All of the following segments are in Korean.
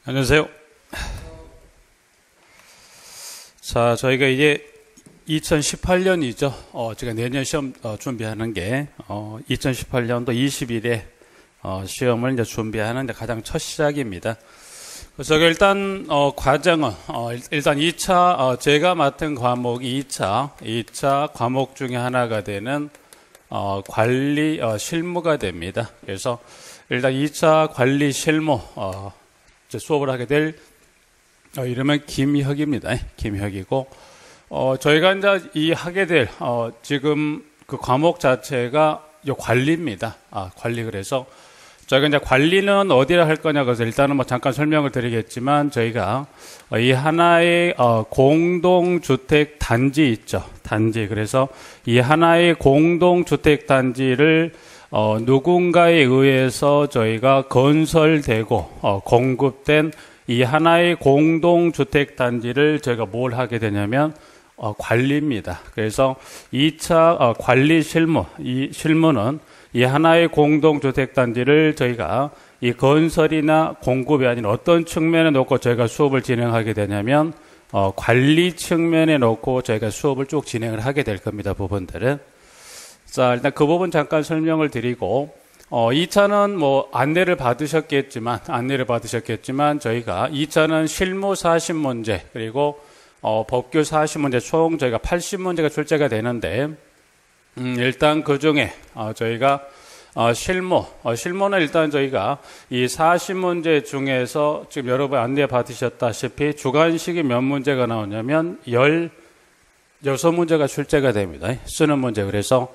안녕하세요. 자, 저희가 이제 2018년이죠. 제가 내년 시험 준비하는 게 2018년도 20일에 시험을 이제 준비하는 가장 첫 시작입니다. 그래서 제가 일단 과정은 일단 2차 제가 맡은 과목이 2차 과목 중에 하나가 되는 관리 실무가 됩니다. 그래서 일단 2차 관리 실무 수업을 하게 될 이름은 김혁입니다. 김혁이고 저희가 이제 하게 될 지금 그 과목 자체가 관리입니다. 관리. 그래서 저희가 이제 관리는 어디라 할 거냐 그래서 일단은 잠깐 설명을 드리겠지만 저희가 이 하나의 공동주택 단지 있죠. 단지. 그래서 이 하나의 공동주택 단지를 누군가에 의해서 저희가 건설되고 공급된 이 하나의 공동주택 단지를 저희가 뭘 하게 되냐면 관리입니다. 그래서 2차 관리 실무, 이 실무는 이 하나의 공동주택 단지를 저희가 이 건설이나 공급이 아닌 어떤 측면에 놓고 저희가 수업을 진행하게 되냐면 관리 측면에 놓고 저희가 수업을 쭉 진행을 하게 될 겁니다. 부분들은. 자, 일단 그 부분 잠깐 설명을 드리고 2차는 안내를 받으셨겠지만 저희가 2차는 실무 40문제 그리고 법규 40문제 총 저희가 80문제가 출제가 되는데 일단 그 중에 저희가 실무는 일단 저희가 이 40문제 중에서 지금 여러분 안내 받으셨다시피 주관식이 몇 문제가 나오냐면 16문제가 출제가 됩니다. 쓰는 문제. 그래서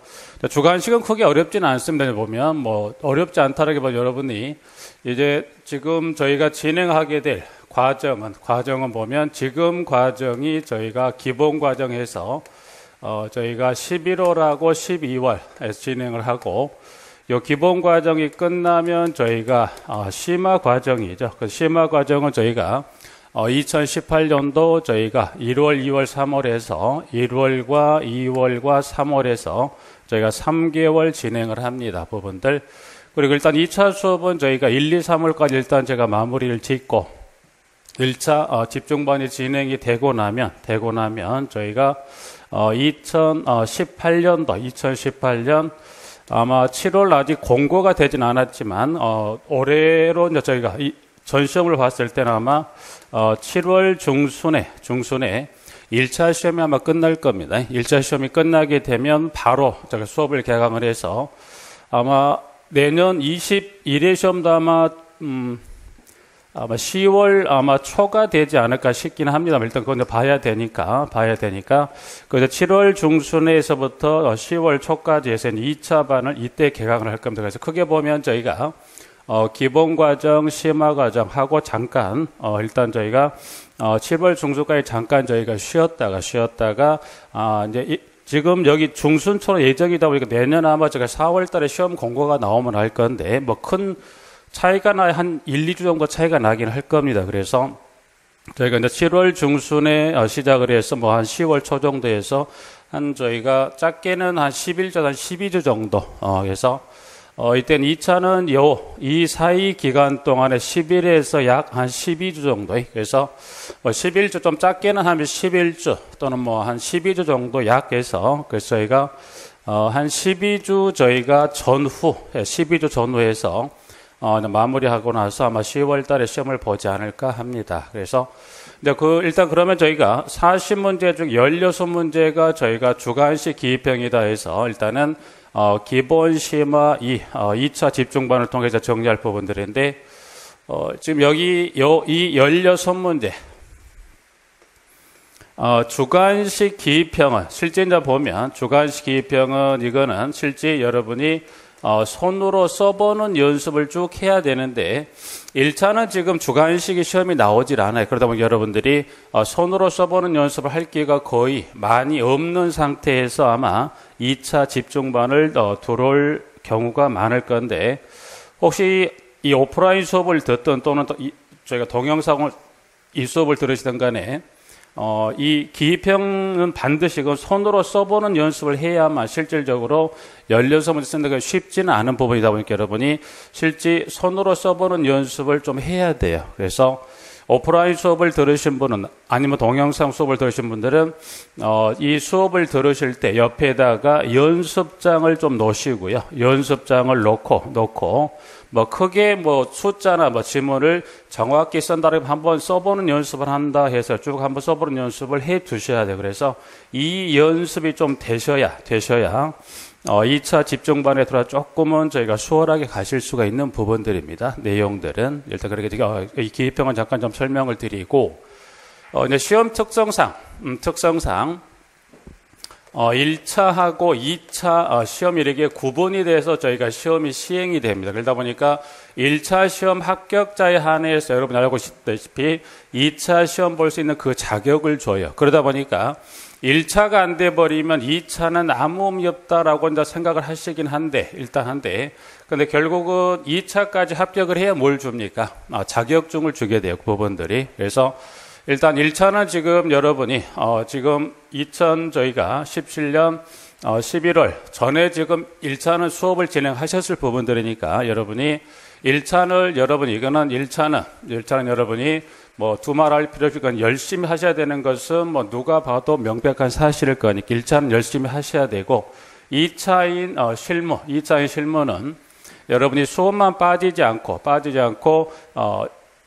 주관식은 크게 어렵지는 않습니다. 보면 어렵지 않다라기보다 여러분이 이제 지금 저희가 진행하게 될 과정은 보면 지금 과정이 저희가 기본 과정에서 저희가 11월하고 12월에서 진행을 하고 요 기본 과정이 끝나면 저희가 심화 과정이죠. 그 심화 과정은 저희가 2018년도 저희가 1월, 2월, 3월에서 1월과 2월과 3월에서 저희가 3개월 진행을 합니다. 부분들. 그리고 일단 2차 수업은 저희가 1, 2, 3월까지 일단 제가 마무리를 짓고 1차 집중반이 진행이 되고 나면 저희가 2018년 아마 7월 아직 공고가 되진 않았지만 올해로 이제 저희가 전 시험을 봤을 때는 아마 7월 중순에 1차 시험이 아마 끝날 겁니다. 1차 시험이 끝나게 되면 바로 제가 수업을 개강을 해서 아마 내년 21회 시험도 아마 10월 아마 초가 되지 않을까 싶긴 합니다. 일단 그건 봐야 되니까. 그래서 7월 중순에서부터 10월 초까지 해서 2차 반을 이때 개강을 할 겁니다. 그래서 크게 보면 저희가 기본 과정, 심화 과정하고 잠깐 일단 저희가 7월 중순까지 잠깐 저희가 쉬었다가 이제 지금 여기 중순초로 예정이다 보니까 내년 아마 제가 4월 달에 시험 공고가 나오면 할 건데 큰 차이가 한 1, 2주 정도 차이가 나긴 할 겁니다. 그래서 저희가 이제 7월 중순에 시작을 해서 한 10월 초 정도에서 저희가 작게는 한 11주, 한 12주 정도 그래서 이때는 2차는 이 사이 기간 동안에 10일에서 약 한 12주 정도. 그래서 11주 좀 작게는 하면 11주 또는 한 12주 정도 약해서 그래서 저희가 한 12주 저희가 12주 전후에서 마무리하고 나서 아마 10월 달에 시험을 보지 않을까 합니다. 그래서 이제 일단 그러면 저희가 40문제 중 16문제가 저희가 주관식 기입형이다 해서 일단은 기본 심화 2차 집중반을 통해서 정리할 부분들인데 지금 여기 이 16문제 주관식 기입형은 실제 이제 보면 주관식 기입형은 이거는 실제 여러분이 손으로 써보는 연습을 쭉 해야 되는데 1차는 지금 주관식이 시험이 나오질 않아요. 그러다 보니 여러분들이 손으로 써보는 연습을 할 기회가 거의 많이 없는 상태에서 아마 2차 집중반을 들어올 경우가 많을 건데 혹시 이 오프라인 수업을 듣든 또는 저희가 동영상을 이 수업을 들으시든 간에 이 기입형은 반드시 그 손으로 써보는 연습을 해야만 실질적으로 16문제 쓰는 게 쉽지는 않은 부분이다 보니까 여러분이 실제 손으로 써보는 연습을 좀 해야 돼요. 그래서 오프라인 수업을 들으신 분은 아니면 동영상 수업을 들으신 분들은 이 수업을 들으실 때 옆에다가 연습장을 좀 놓으시고요. 연습장을 놓고 뭐 크게 뭐 숫자나 뭐 지문을 정확히 쓴다면 한번 써보는 연습을 한다 해서 쭉 한번 써보는 연습을 해 두셔야 돼요. 그래서 이 연습이 좀 되셔야 2차 집중반에 들어와 조금은 저희가 수월하게 가실 수가 있는 부분들입니다. 내용들은 일단 그렇게 이 기입형은 잠깐 좀 설명을 드리고 이제 시험 특성상 1차하고 2차 시험이 이렇게 구분이 돼서 저희가 시험이 시행이 됩니다. 그러다 보니까 1차 시험 합격자에 한해서 여러분 알고 계시다시피 2차 시험 볼 수 있는 그 자격을 줘요. 그러다 보니까 1차가 안 돼버리면 2차는 아무 의미 없다라고 이제 생각을 하시긴 한데, 근데 결국은 2차까지 합격을 해야 뭘 줍니까? 자격증을 주게 돼요, 그 부분들이. 그래서 일단 1차는 지금 여러분이, 지금 저희가 17년 11월 전에 지금 1차는 수업을 진행하셨을 부분들이니까 여러분이 1차는 여러분이 뭐 두말할 필요 없이 열심히 하셔야 되는 것은 뭐 누가 봐도 명백한 사실일 거니까 1차는 열심히 하셔야 되고 2차인 실무는 여러분이 수업만 빠지지 않고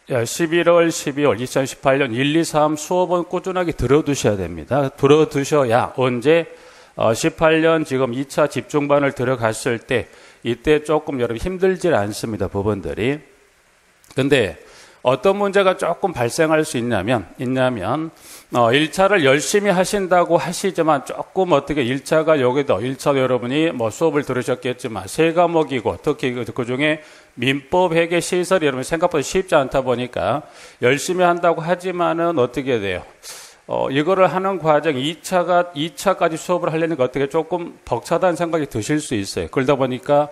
11월, 12월, 2018년 1, 2, 3 수업은 꾸준하게 들어두셔야 됩니다. 들어두셔야 언제 18년 지금 2차 집중반을 들어갔을 때 이때 조금 여러분 힘들질 않습니다. 부분들이. 근데 어떤 문제가 조금 발생할 수 있냐면 1차를 열심히 하신다고 하시지만 조금 어떻게 1차가 여기도 1차 여러분이 뭐 수업을 들으셨겠지만 세 과목이고 특히 그 중에 민법, 회계, 시설이 여러분 생각보다 쉽지 않다 보니까 열심히 한다고 하지만은 어떻게 돼요? 이거를 하는 과정 2차까지 수업을 하려는 거 어떻게 조금 벅차다는 생각이 드실 수 있어요. 그러다 보니까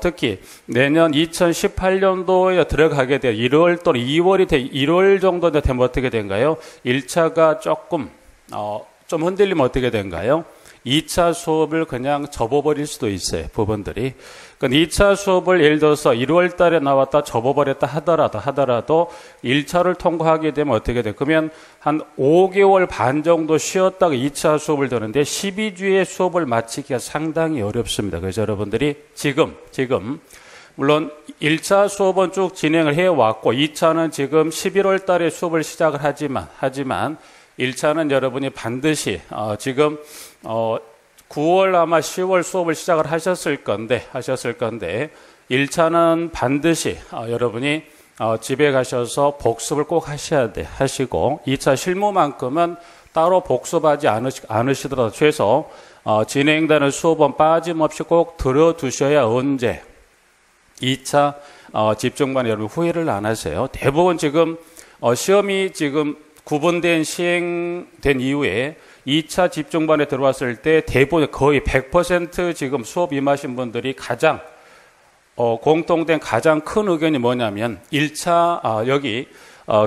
특히 내년 2018년도에 들어가게 돼요. 1월 또는 1월 정도 되면 어떻게 된가요? 1차가 조금 좀 흔들리면 어떻게 된가요? 2차 수업을 그냥 접어버릴 수도 있어요. 부분들이. 그러니까 2차 수업을 예를 들어서 1월 달에 나왔다 접어버렸다 하더라도 1차를 통과하게 되면 어떻게 돼요? 그러면 한 5개월 반 정도 쉬었다가 2차 수업을 듣는데 12주에 수업을 마치기가 상당히 어렵습니다. 그래서 여러분들이 지금 물론 1차 수업은 쭉 진행을 해왔고 2차는 지금 11월 달에 수업을 시작을 하지만 1차는 여러분이 반드시 지금 9월 아마 10월 수업을 시작을 하셨을 건데 1차는 반드시 여러분이 집에 가셔서 복습을 꼭 하시고 2차 실무만큼은 따로 복습하지 않으시더라도 최소 진행되는 수업은 빠짐없이 꼭 들어두셔야 언제 2차 집중반에 여러분 후회를 안 하세요. 대부분 지금 시험이 지금 구분된 시행된 이후에 2차 집중반에 들어왔을 때 대부분 거의 100% 지금 수업 임하신 분들이 가장 공통된 가장 큰 의견이 뭐냐면 1차 여기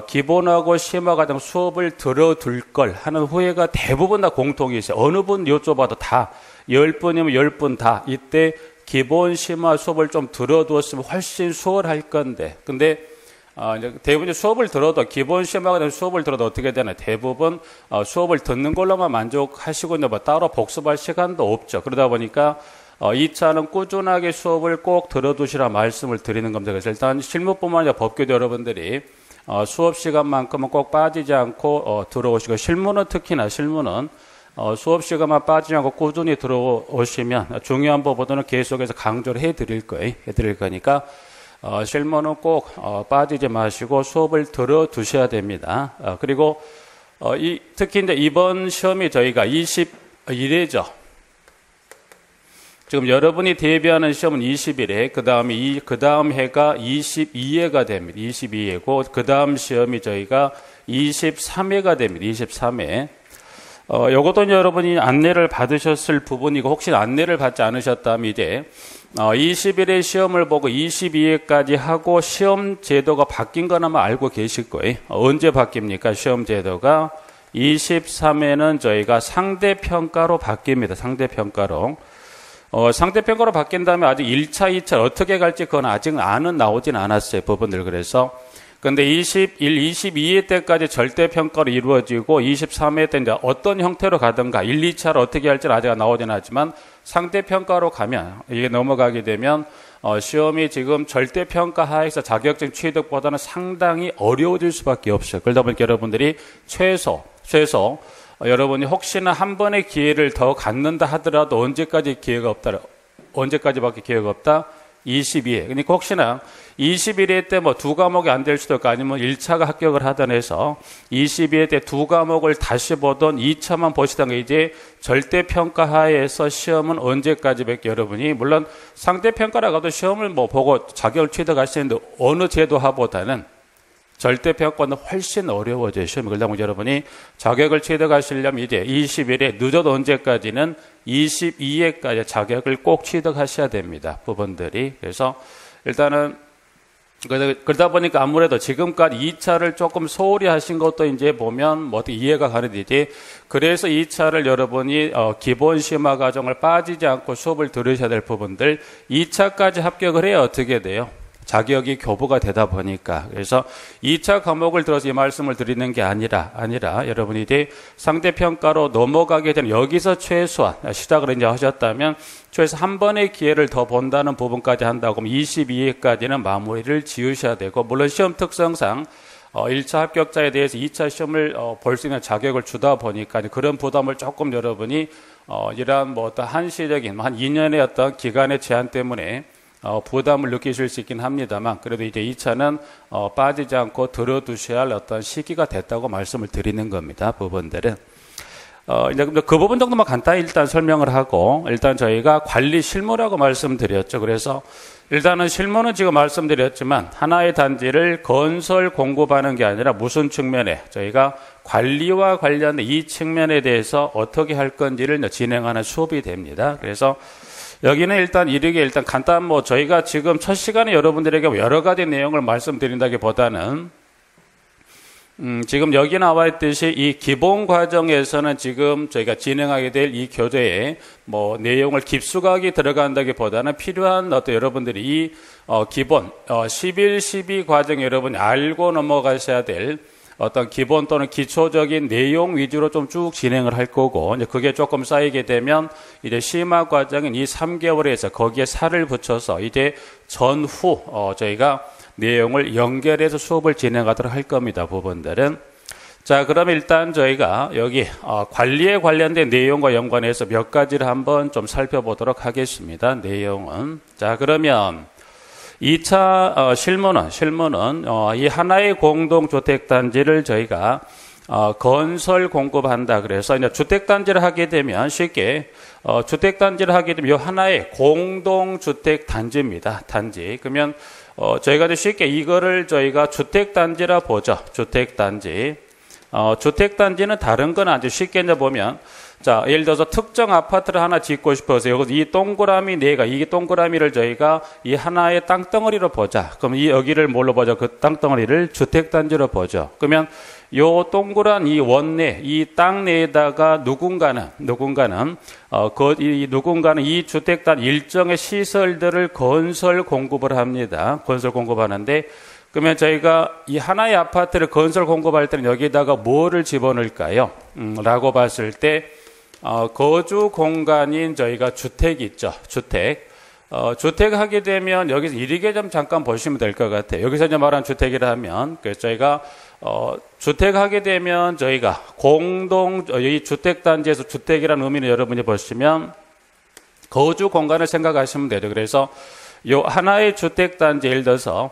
기본하고 심화 과정 수업을 들어둘 걸 하는 후회가 대부분 다 공통이 있어요. 어느 분 여쭤봐도 다 10분이면 10분 다 이때 기본 심화 수업을 좀 들어두었으면 훨씬 수월할 건데 근데 대부분 수업을 들어도 기본 시험하게 되는 수업을 들어도 어떻게 되나요? 대부분 수업을 듣는 걸로만 만족하시고 있는 뭐 따로 복습할 시간도 없죠. 그러다 보니까 2차는 꾸준하게 수업을 꼭 들어두시라 말씀을 드리는 겁니다. 그래서 일단 실무뿐만 아니라 법교도 여러분들이 수업 시간만큼은 꼭 빠지지 않고 들어오시고 특히나 실무는 수업 시간만 빠지지 않고 꾸준히 들어오시면 중요한 부분은 계속해서 강조를 해드릴 거니까 실무는 꼭 빠지지 마시고 수업을 들어두셔야 됩니다. 그리고 특히 이제 이번 시험이 저희가 21회죠. 지금 여러분이 대비하는 시험은 21회, 그 다음 해가 22회가 됩니다. 22회고, 그 다음 시험이 저희가 23회가 됩니다. 23회. 요것도 여러분이 안내를 받으셨을 부분이고, 혹시 안내를 받지 않으셨다면 이제 21회 시험을 보고 22회까지 하고 시험 제도가 바뀐 건 아마 알고 계실 거예요. 언제 바뀝니까? 시험 제도가 23에는 저희가 상대평가로 바뀝니다. 상대평가로. 상대평가로 바뀐 다음에 아직 1차, 2차 어떻게 갈지 그건 아직 안은 나오진 않았어요. 부분들. 그래서. 근데 21, 22회 때까지 절대평가로 이루어지고 23회 때 이제 어떤 형태로 가든가 1, 2차를 어떻게 할지는 아직 나오진 않지만 상대평가로 가면 이게 넘어가게 되면 시험이 지금 절대평가 하에서 자격증 취득보다는 상당히 어려워질 수밖에 없어요. 그러다 보니까 여러분들이 최소 여러분이 혹시나 한 번의 기회를 더 갖는다 하더라도 언제까지밖에 기회가 없다? 22회. 그러니까 혹시나 21회 때 뭐 두 과목이 안 될 수도 있고 아니면 1차가 합격을 하던 해서 22회 때 두 과목을 다시 보던 2차만 보시던 게 이제 절대평가 하에서 시험은 언제까지밖에 여러분이 물론 상대평가라고 해도 시험을 뭐 보고 자격을 취득할 수 있는데 어느 제도하보다는 절대평가는 훨씬 어려워져요. 시험이. 그러다 보니 여러분이 자격을 취득하시려면 이제 21회 늦어도 언제까지는 22회까지 자격을 꼭 취득하셔야 됩니다. 부분들이. 그래서 일단은 그러다 보니까 아무래도 지금까지 2차를 조금 소홀히 하신 것도 이제 보면 뭐 어떻게 이해가 가는데 이제 그래서 2차를 여러분이 기본 심화 과정을 빠지지 않고 수업을 들으셔야 될 부분들 2차까지 합격을 해야 어떻게 돼요? 자격이 교부가 되다 보니까. 그래서 2차 과목을 들어서 이 말씀을 드리는 게 아니라 여러분이 이제 상대평가로 넘어가게 되는 여기서 최소한 시작을 이제 하셨다면 최소 한 번의 기회를 더 본다는 부분까지 한다고 하면 22회까지는 마무리를 지으셔야 되고 물론 시험 특성상 1차 합격자에 대해서 2차 시험을 볼 수 있는 자격을 주다 보니까 그런 부담을 조금 여러분이 이러한 뭐 어떤 한시적인 한 2년의 어떤 기간의 제한 때문에 부담을 느끼실 수 있긴 합니다만 그래도 이제 2차는 빠지지 않고 들어두셔야 할 어떤 시기가 됐다고 말씀을 드리는 겁니다. 부분들은. 이제 그 부분 정도만 간단히 일단 설명을 하고 일단 저희가 관리 실무라고 말씀드렸죠. 그래서 일단은 실무는 지금 말씀드렸지만 하나의 단지를 건설 공급하는 게 아니라 무슨 측면에 저희가 관리와 관련된 이 측면에 대해서 어떻게 할 건지를 진행하는 수업이 됩니다. 그래서 여기는 일단 간단 뭐 저희가 지금 첫 시간에 여러분들에게 여러 가지 내용을 말씀드린다기보다는 지금 여기 나와 있듯이 이 기본 과정에서는 지금 저희가 진행하게 될 이 교재에 뭐 내용을 깊숙하게 들어간다기보다는 필요한 어떤 여러분들이 이 기본 11, 12 과정 여러분이 알고 넘어가셔야 될 어떤 기본 또는 기초적인 내용 위주로 좀 쭉 진행을 할 거고, 이제 그게 조금 쌓이게 되면 이제 심화 과정인 이 3개월에서 거기에 살을 붙여서 이제 전후 저희가 내용을 연결해서 수업을 진행하도록 할 겁니다. 부분들은. 자, 그럼 일단 저희가 여기 관리에 관련된 내용과 연관해서 몇 가지를 한번 좀 살펴보도록 하겠습니다. 내용은. 자, 그러면 2차 실무는 이 하나의 공동주택단지를 저희가 건설 공급한다. 그래서 이제 주택단지를 하게 되면 쉽게 주택단지를 하게 되면 이 하나의 공동주택단지입니다. 단지. 그러면 저희가 이제 쉽게 이거를 저희가 주택단지라 보죠. 주택단지. 주택단지는 다른 건 아주 쉽게 이제 보면 자, 예를 들어서 특정 아파트를 하나 짓고 싶어서 여기서 이 동그라미 이 동그라미를 저희가 이 하나의 땅덩어리로 보자. 그럼 여기를 뭘로 보죠? 그 땅덩어리를 주택단지로 보죠. 그러면 요 동그란 이 원내, 이 땅 내에다가 누군가는 이 주택단 일정의 시설들을 건설 공급을 합니다. 건설 공급하는데 그러면 저희가 이 하나의 아파트를 건설 공급할 때는 여기다가 뭐를 집어넣을까요? 라고 봤을 때 거주 공간인 저희가 주택이 있죠. 주택 하게 되면 여기서 이렇게 좀 잠깐 보시면 될 것 같아요. 여기서 이제 말한 주택이라 하면 그래서 저희가 주택 하게 되면 저희가 이 주택단지에서 주택이라는 의미는 여러분이 보시면 거주 공간을 생각하시면 되죠. 그래서 요 하나의 주택단지 예를 들어서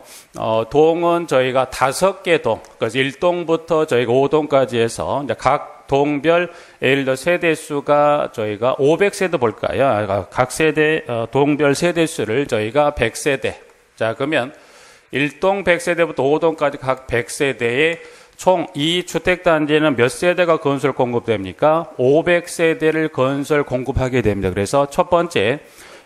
동은 저희가 5개 동, 그래서 1동부터 저희가 5동까지 해서 이제 각 동별 예를 들어 세대수가 저희가 500세대 볼까요? 각 세대 동별 세대수를 저희가 100세대. 자, 그러면 1동 100세대부터 5동까지 각 100세대에 총 이 주택단지는 몇 세대가 건설 공급됩니까? 500세대를 건설 공급하게 됩니다. 그래서 첫 번째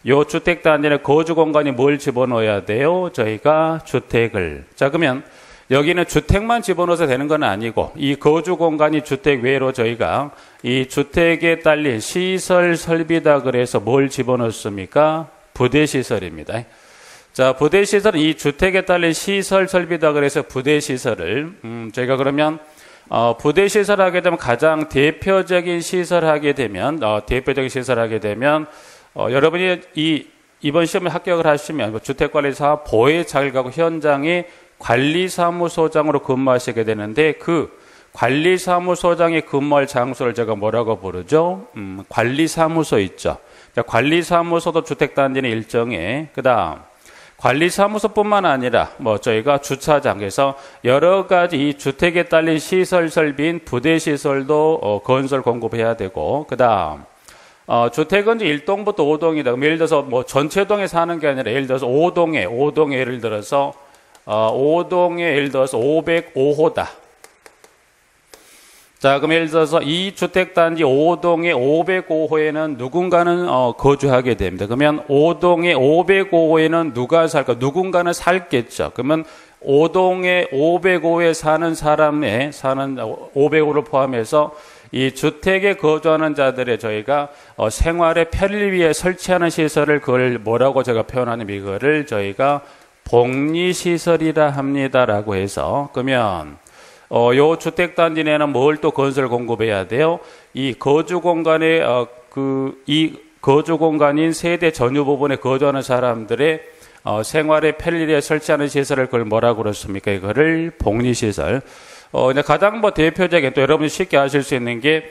요 주택단지는 거주 공간이 뭘 집어넣어야 돼요? 저희가 주택을. 자, 그러면 여기는 주택만 집어넣어서 되는 건 아니고 이 거주 공간이 주택 외로 저희가 이 주택에 딸린 시설 설비다 그래서 뭘 집어넣습니까? 부대시설입니다. 자, 부대시설은 이 주택에 딸린 시설 설비다 그래서 부대시설을 저희가 그러면 부대시설 하게 되면 가장 대표적인 시설 하게 되면 여러분이 이번 시험에 합격을 하시면 주택관리사업 보혜 자격하고 현장에 관리사무소장으로 근무하시게 되는데 그 관리사무소장이 근무할 장소를 제가 뭐라고 부르죠? 관리사무소 있죠. 관리사무소도 주택단지는 일정에 그다음 관리사무소뿐만 아니라 저희가 주차장 그래서 여러 가지 이 주택에 딸린 시설 설비인 부대시설도 건설 공급해야 되고 그다음 주택은 1동부터 5동이다. 그럼 예를 들어서 전체 동에 사는 게 아니라 예를 들어서 5동에 예를 들어서 5동에 예를 들어서 505호다. 자, 그럼 예를 들어서 이 주택단지 5동의 505호에는 누군가는 거주하게 됩니다. 그러면 5동의 505호에는 누가 살까? 누군가는 살겠죠. 그러면 5동의 505호에 사는 사람의 사는 505호를 포함해서 이 주택에 거주하는 자들의 저희가 생활의 편리를 위해 설치하는 시설을 그걸 뭐라고 제가 표현하냐면 이거를 저희가 복리시설이라 합니다라고 해서 그러면 요 주택단지 내에는 뭘 또 건설 공급해야 돼요? 이 거주 공간에 이 거주 공간인 세대 전유 부분에 거주하는 사람들의 생활의 편리에 설치하는 시설을 그걸 뭐라고 그렇습니까? 이거를 복리시설. 가장 대표적인 또 여러분이 쉽게 아실 수 있는 게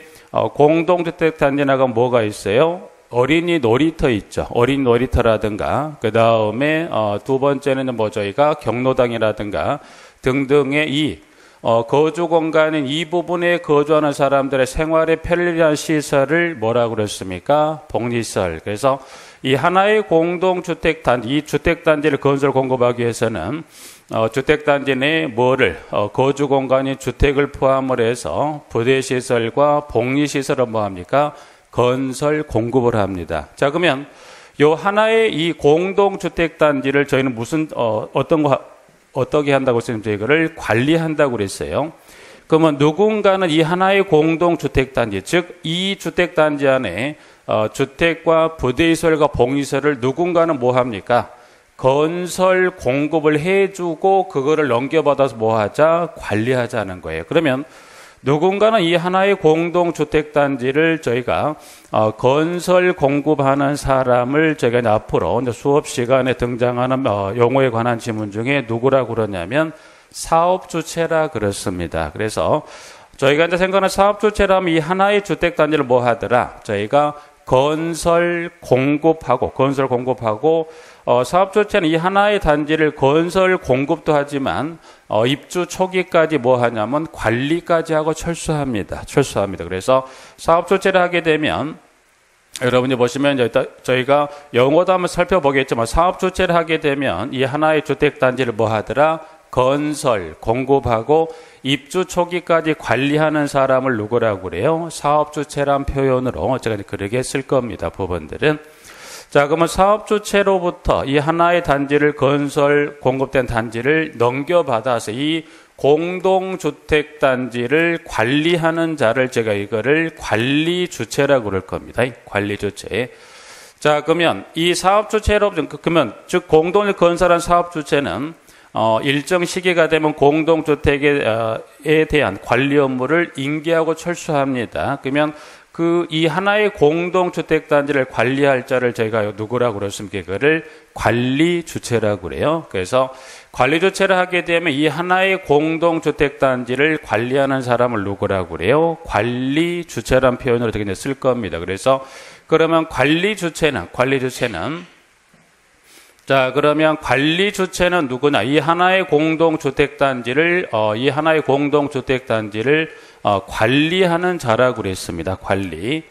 공동주택단지 나가면 뭐가 있어요? 어린이 놀이터 있죠. 어린이 놀이터라든가 그 다음에 두 번째는 저희가 경로당이라든가 등등의 이 거주 공간인 이 부분에 거주하는 사람들의 생활에 편리한 시설을 뭐라고 그랬습니까? 복리시설. 그래서 이 하나의 공동주택단지, 이 주택단지를 건설 공급하기 위해서는 주택단지 내에 거주 공간인 주택을 포함을 해서 부대시설과 복리시설을 뭐합니까? 건설 공급을 합니다. 자, 그러면 요 하나의 이 공동주택단지를 저희는 어떻게 한다고 했으면 이거를 관리한다고 그랬어요. 그러면 누군가는 이 하나의 공동주택단지, 즉 이 주택단지 안에 주택과 부대시설과 복리시설을 누군가는 뭐 합니까? 건설 공급을 해주고 그거를 넘겨받아서 뭐 하자? 관리하자는 거예요. 그러면 누군가는 이 하나의 공동주택단지를 저희가 건설 공급하는 사람을 저희가 앞으로 수업 시간에 등장하는 용어에 관한 지문 중에 누구라고 그러냐면 사업주체라 그렇습니다. 그래서 저희가 이제 생각하는 사업주체라면 이 하나의 주택단지를 뭐 하더라? 저희가 건설 공급하고 사업주체는 이 하나의 단지를 건설 공급도 하지만 입주 초기까지 뭐 하냐면 관리까지 하고 철수합니다. 그래서 사업주체를 하게 되면 여러분이 보시면 저희가 영어도 한번 살펴보겠지만 사업주체를 하게 되면 이 하나의 주택단지를 뭐 하더라? 건설, 공급하고 입주 초기까지 관리하는 사람을 누구라고 그래요? 사업주체란 표현으로 제가 그렇게 쓸 겁니다. 부분들은. 자, 그러면 사업주체로부터 이 하나의 단지를 공급된 단지를 넘겨받아서 이 공동주택단지를 관리하는 자를 제가 이거를 관리주체라고 그럴 겁니다. 관리주체. 자, 그러면 이 사업주체로부터, 즉 공동을 건설한 사업주체는 일정 시기가 되면 공동주택에 대한 관리 업무를 인계하고 철수합니다. 그러면 이 하나의 공동주택단지를 관리할 자를 저희가 누구라고 그랬습니까? 그거를 관리주체라고 그래요. 그래서 관리주체를 하게 되면 이 하나의 공동주택단지를 관리하는 사람을 누구라고 그래요? 관리주체란 표현으로 되게 쓸 겁니다. 그래서 그러면 관리주체는 자, 그러면 관리주체는 누구냐? 이 하나의 공동주택단지를 관리하는 자라고 그랬습니다. 관리.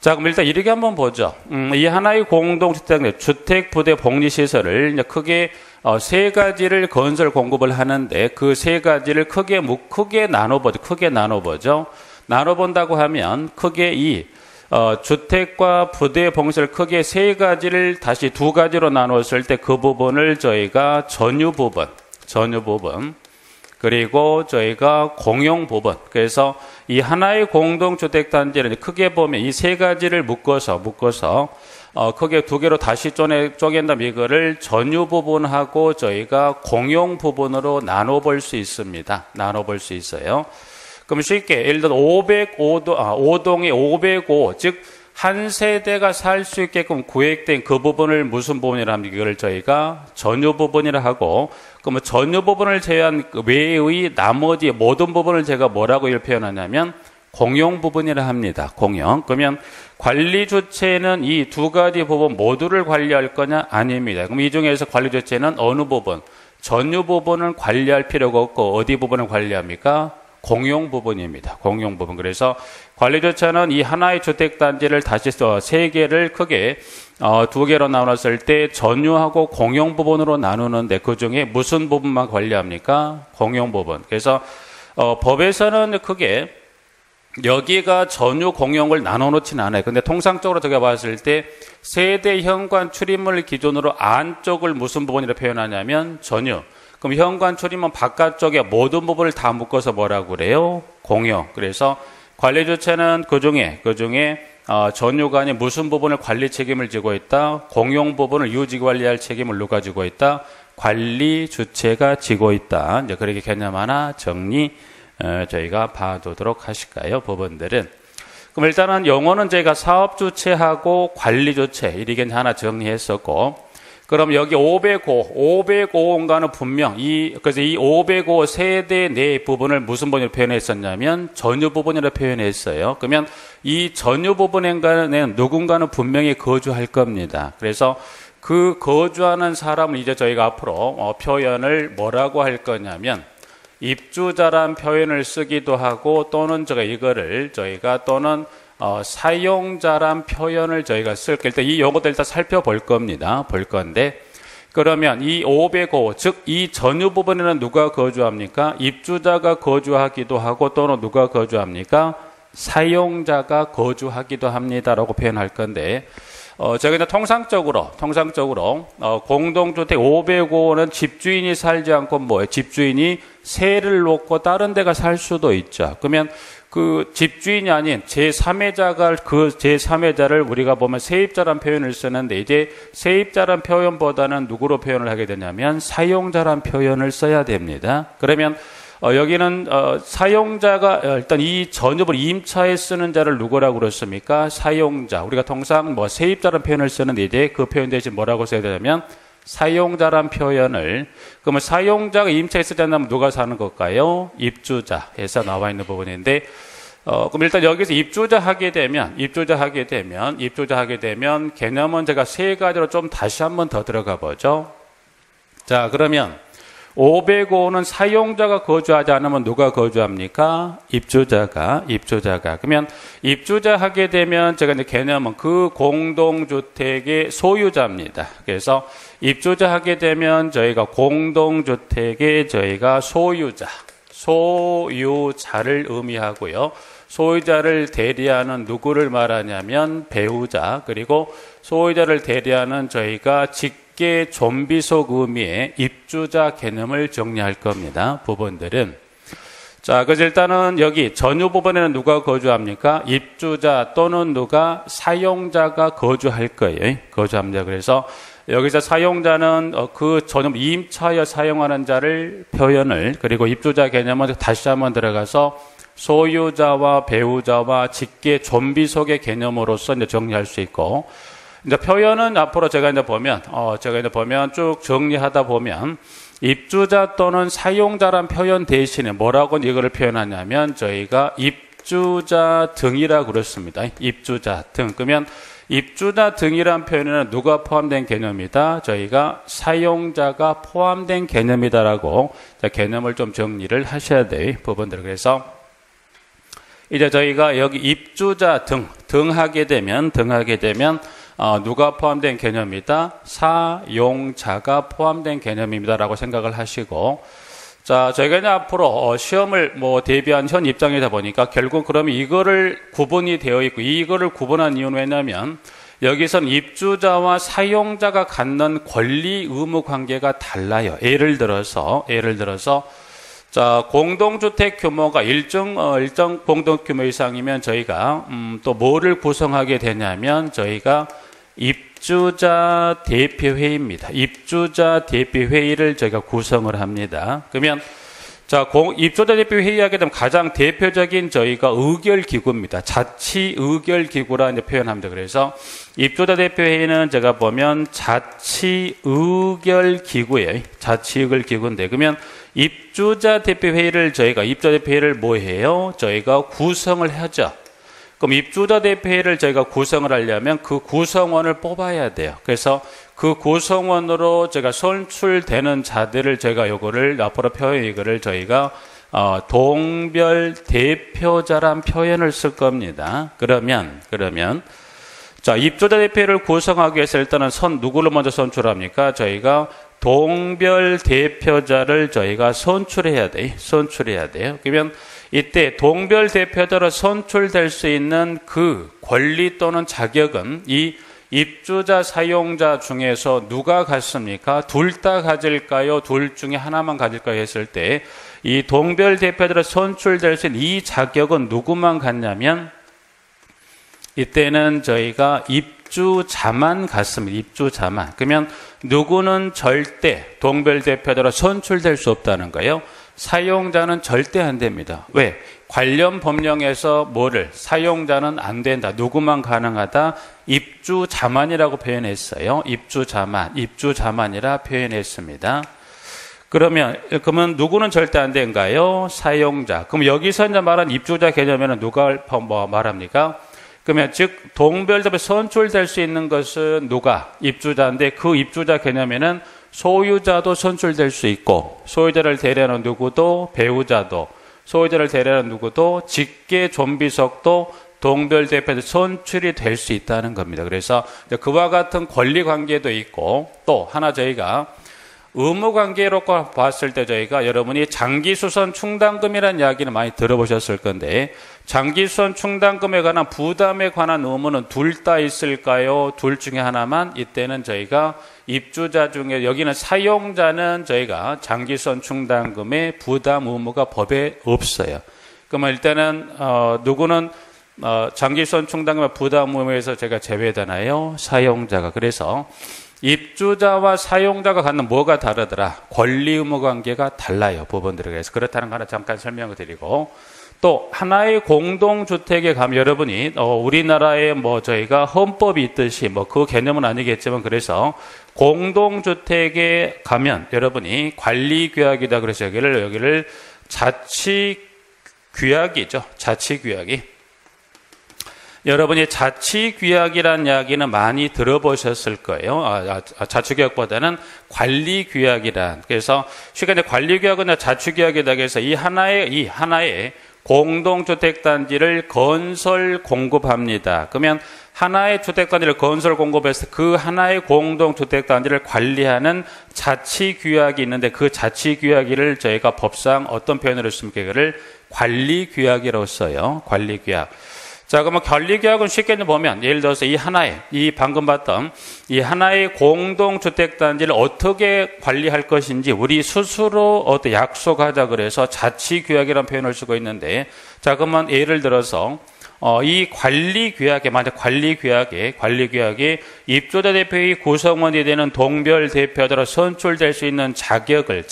자, 그럼 일단 이렇게 한번 보죠. 이 하나의 공동주택, 주택, 부대, 복리시설을 이제 크게 세 가지를 건설 공급을 하는데 그 세 가지를 크게 나눠보죠. 나눠본다고 하면 크게 주택과 부대, 복리시설 크게 세 가지를 다시 두 가지로 나눴을 때 그 부분을 저희가 전유 부분, 그리고 저희가 공용 부분. 그래서 이 하나의 공동주택단지를 크게 보면 이 세 가지를 묶어서 크게 두 개로 다시 쪼갠다면 이거를 전유 부분하고 저희가 공용 부분으로 나눠볼 수 있습니다. 나눠볼 수 있어요. 그럼 쉽게 예를 들어 5동에 505, 즉 한 세대가 살 수 있게끔 구획된 그 부분을 무슨 부분이라 합니까? 이걸 저희가 전유 부분이라 하고, 그러면 전유 부분을 제외한 그 외의 나머지 모든 부분을 제가 뭐라고 표현하냐면 공용 부분이라 합니다. 공용. 그러면 관리 주체는 이 두 가지 부분 모두를 관리할 거냐? 아닙니다. 그럼 이 중에서 관리 주체는 어느 부분? 전유 부분을 관리할 필요가 없고 어디 부분을 관리합니까? 공용 부분입니다. 공용 부분. 그래서 관리 주체는 이 하나의 주택단지를 다시 세 개를 크게 두 개로 나눴을 때 전유하고 공용 부분으로 나누는데 그 중에 무슨 부분만 관리합니까? 공용 부분. 그래서 법에서는 크게 여기가 전유 공용을 나눠 놓지는 않아요. 근데 통상적으로 제가 봤을 때 세대 현관 출입문을 기준으로 안쪽을 무슨 부분이라고 표현하냐면 전유. 그럼 현관 출입문 바깥쪽에 모든 부분을 다 묶어서 뭐라고 그래요? 공용. 그래서 관리 주체는 그 중에 전유관이 무슨 부분을 관리 책임을 지고 있다? 공용 부분을 유지 관리할 책임을 누가 지고 있다? 관리 주체가 지고 있다. 이제 그렇게 개념 하나 정리 저희가 봐두도록 하실까요? 부분들은. 그럼 일단은 용어는 저희가 사업 주체하고 관리 주체 이렇게 하나 정리했었고, 그럼 여기 505호인가는 분명 그래서 이 505 세대 내 부분을 무슨 부분으로 표현했었냐면 전유 부분이라고 표현했어요. 그러면 이 전유 부분에는 누군가는 분명히 거주할 겁니다. 그래서 그 거주하는 사람을 이제 저희가 앞으로 표현을 뭐라고 할 거냐면 입주자란 표현을 쓰기도 하고 또는 또는 사용자란 표현을 저희가 쓸 때 일단 이 용어들 일단 살펴볼 겁니다. 볼 건데, 그러면 이 505, 즉 이 전유 부분에는 누가 거주합니까? 입주자가 거주하기도 하고 또는 누가 거주합니까? 사용자가 거주하기도 합니다라고 표현할 건데, 제가 이제 통상적으로 공동주택 505호는 집주인이 살지 않고 뭐예요? 집주인이 세를 놓고 다른 데가 살 수도 있죠. 그러면 그 집주인이 아닌 제3회자가 그 제3회자를 우리가 보면 세입자란 표현을 쓰는데, 이제 세입자란 표현보다는 누구로 표현을 하게 되냐면 사용자란 표현을 써야 됩니다. 그러면 여기는 사용자가 일단 이 전유를 임차에 쓰는 자를 누구라고 그랬습니까? 사용자. 우리가 통상 세입자란 표현을 쓰는데 이제 그 표현 대신 뭐라고 써야 되냐면 사용자란 표현을, 그러면 사용자가 임차에 쓰지 않으면 누가 사는 걸까요? 입주자에서 나와 있는 부분인데, 그럼 일단 여기서 입주자 하게 되면 개념은 제가 세 가지로 좀 다시 한번 더 들어가 보죠. 자, 그러면 505호는 사용자가 거주하지 않으면 누가 거주합니까? 입주자가. 그러면 입주자 하게 되면 제가 이제 개념은 그 공동주택의 소유자입니다. 그래서 입주자 하게 되면 저희가 공동주택의 저희가 소유자를 의미하고요. 소유자를 대리하는 누구를 말하냐면 배우자, 그리고 소유자를 대리하는 저희가 직계 존비속 의미의 입주자 개념을 정리할 겁니다. 부분들은. 자, 그래서 일단은 여기 전유 부분에는 누가 거주합니까? 입주자 또는 누가 사용자가 거주할 거예요. 거주합니다. 그래서 여기서 사용자는 그 전유 임차하여 사용하는 자를 표현을, 그리고 입주자 개념은 다시 한번 들어가서 소유자와 배우자와 직계 존비속의 개념으로서 이제 정리할 수 있고, 이제 표현은 앞으로 제가 이제 보면 쭉 정리하다 보면 입주자 또는 사용자란 표현 대신에 뭐라고 이거를 표현하냐면 저희가 입주자 등이라고 그랬습니다. 입주자 등. 그러면 입주자 등이란 표현에는 누가 포함된 개념이다? 저희가 사용자가 포함된 개념이다라고 개념을 좀 정리를 하셔야 될 부분들. 그래서 이제 저희가 여기 입주자 등 하게 되면 누가 포함된 개념이다? 사용자가 포함된 개념입니다라고 생각을 하시고, 자, 저희가 이제 앞으로 시험을 대비한 현 입장이다 보니까 결국 그러면 이거를 구분이 되어 있고, 이거를 구분한 이유는 왜냐면 여기선 입주자와 사용자가 갖는 권리 의무 관계가 달라요. 예를 들어서 자, 공동주택 규모가 일정 공동규모 이상이면 저희가 또 뭐를 구성하게 되냐면 저희가 입주자 대표회의입니다. 입주자 대표회의를 저희가 구성을 합니다. 그러면 자, 입주자 대표회의 하게 되면 가장 대표적인 저희가 의결기구입니다. 자치의결기구라 이제 표현합니다. 그래서 입주자 대표회의는 제가 보면 자치의결기구예요. 자치의결기구인데 그러면 입주자 대표회의를 입주자 대표회의를 뭐 해요? 저희가 구성을 하죠. 그럼 입주자 대표회의를 저희가 구성을 하려면 그 구성원을 뽑아야 돼요. 그래서 그 구성원으로 제가 선출되는 자들을 제가 요거를 앞으로 표현 이거를 저희가 동별 대표자란 표현을 쓸 겁니다. 그러면 자, 입주자 대표회의를 구성하기 위해서 일단은 누구를 먼저 선출합니까? 저희가 동별 대표자를 저희가 선출해야 돼요. 그러면 이때 동별 대표자로 선출될 수 있는 그 권리 또는 자격은 이 입주자 사용자 중에서 누가 갖습니까? 둘 다 가질까요? 둘 중에 하나만 가질까요? 했을 때 이 동별 대표자로 선출될 수 있는 이 자격은 누구만 갖냐면 이때는 저희가 입주자만 갖습니다. 입주자만. 그러면 누구는 절대 동별 대표자로 선출될 수 없다는 거예요. 사용자는 절대 안 됩니다. 왜? 관련 법령에서 사용자는 안 된다. 누구만 가능하다? 입주자만이라고 표현했어요. 입주자만이라 표현했습니다. 그러면 누구는 절대 안 된가요? 사용자. 그럼 여기서 이제 말한 입주자 개념에는 누가 말합니까? 그러면 즉 동별대표 선출될 수 있는 것은 누가? 입주자인데 그 입주자 개념에는 소유자도 선출될 수 있고 소유자를 대리하는 누구도 배우자도 소유자를 대리하는 누구도 직계 존비속도 동별 대표에서 선출이 될 수 있다는 겁니다. 그래서 그와 같은 권리 관계도 있고 또 하나 저희가 의무 관계로 봤을 때 저희가 여러분이 장기수선 충당금이라는 이야기는 많이 들어보셨을 건데 장기수선 충당금에 관한 부담에 관한 의무는 둘 다 있을까요? 둘 중에 하나만? 이때는 저희가 입주자 중에 여기는 사용자는 저희가 장기수선 충당금의 부담 의무가 법에 없어요. 그러면 일단은 누구는 장기수선 충당금의 부담 의무에서 제가 제외되나요? 사용자가. 그래서 입주자와 사용자가 갖는 뭐가 다르더라? 권리 의무 관계가 달라요. 부분들에 그래서 그렇다는 거 하나 잠깐 설명을 드리고 또 하나의 공동주택에 가면 여러분이 우리나라에 저희가 헌법이 있듯이 그 개념은 아니겠지만 그래서 공동주택에 가면 여러분이 관리규약이다 그래서 여기를 자치규약이죠. 자치규약이. 여러분이 자치규약이라는 이야기는 많이 들어보셨을 거예요. 자치규약보다는 관리규약이란. 그래서 쉽게 관리규약은 자치규약이다. 그래서 이 하나의 공동주택단지를 건설 공급합니다. 그러면 하나의 주택단지를 건설 공급해서 그 하나의 공동주택단지를 관리하는 자치규약이 있는데 그 자치규약을 저희가 법상 어떤 표현으로 씁니까? 이거를 관리규약이라고 써요. 관리규약. 자, 그러면 관리규약은 쉽게 보면 예를 들어서 방금 봤던 이 하나의 공동주택단지를 어떻게 관리할 것인지 우리 스스로 약속하자 그래서 자치규약이라는 표현을 쓰고 있는데 자, 그러면 예를 들어서 이 관리규약에 만약 관리규약에 입주자 대표의 구성원이 되는 동별 대표자로 선출될 수 있는 자격을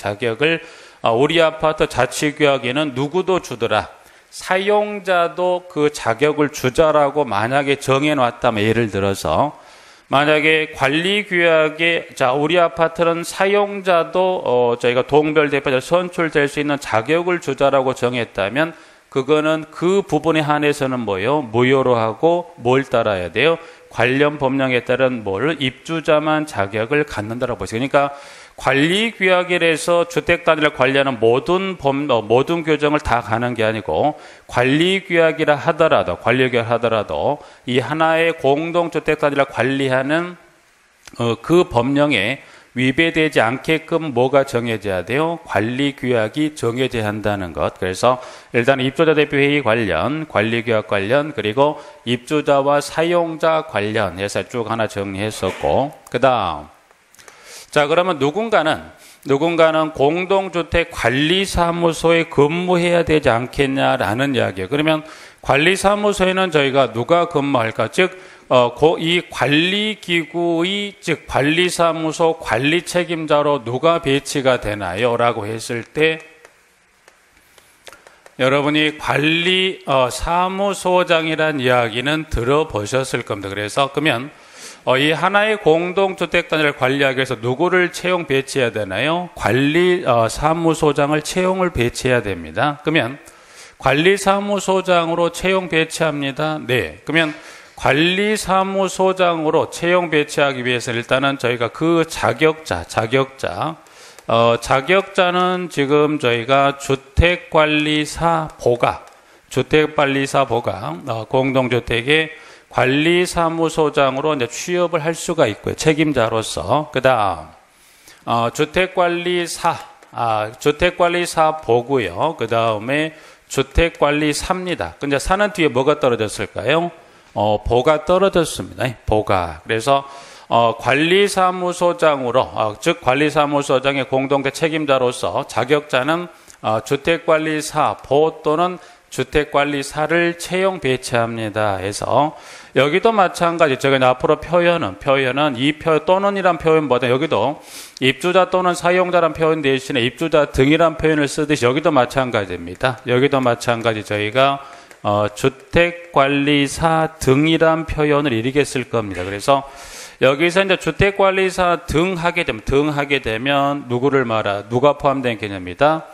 우리 아파트 자치규약에는 누구도 주더라. 사용자도 그 자격을 주자라고 만약에 정해놨다면 예를 들어서 만약에 관리규약에 우리 아파트는 사용자도 저희가 동별 대표자 선출될 수 있는 자격을 주자라고 정했다면 그거는 그 부분에 한해서는 무효로 하고 뭘 따라야 돼요? 관련 법령에 따른 입주자만 자격을 갖는다라고 보시죠. 그러니까 관리규약에서 주택단지를 관리하는 모든 규정을 다 가는 게 아니고 관리규약이라 하더라도 이 하나의 공동주택단지를 관리하는 그 법령에 위배되지 않게끔 뭐가 정해져야 돼요? 관리규약이 정해져야 한다는 것. 그래서 일단 입주자 대표회의 관련, 관리규약 관련, 그리고 입주자와 사용자 관련 해서 쭉 하나 정리했었고 그 다음 자, 그러면 누군가는 누군가는 공동주택 관리사무소에 근무해야 되지 않겠냐라는 이야기예요. 그러면 관리사무소에는 저희가 누가 근무할까? 즉, 이 관리기구의, 즉, 관리사무소 관리 책임자로 누가 배치가 되나요? 라고 했을 때, 여러분이 사무소장이란 이야기는 들어보셨을 겁니다. 그래서, 그러면, 이 하나의 공동주택 단지를 관리하기 위해서 누구를 채용 배치해야 되나요? 사무소장을 채용을 배치해야 됩니다. 그러면, 관리사무소장으로 채용 배치합니다. 네. 그러면, 관리사무소장으로 채용 배치하기 위해서 일단은 저희가 그 자격자는 지금 저희가 주택관리사 보가, 공동주택의 관리사무소장으로 이제 취업을 할 수가 있고요. 책임자로서. 그 다음, 주택관리사 보고요. 그 다음에 주택관리사입니다. 근데 사는 뒤에 뭐가 떨어졌을까요? 보가 떨어졌습니다. 보가. 그래서, 관리사무소장으로, 즉, 관리사무소장의 공동대 책임자로서 자격자는, 주택관리사 보 또는 주택관리사를 채용 배치합니다. 해서, 여기도 마찬가지. 제가 앞으로 표현은 또는이란 표현보다 여기도 입주자 또는 사용자란 표현 대신에 입주자 등이란 표현을 쓰듯이 여기도 마찬가지입니다. 여기도 마찬가지 저희가 주택관리사 등이란 표현을 이렇게 쓸 겁니다. 그래서 여기서 이제 주택관리사 등 하게 되면 누가 포함된 개념이다?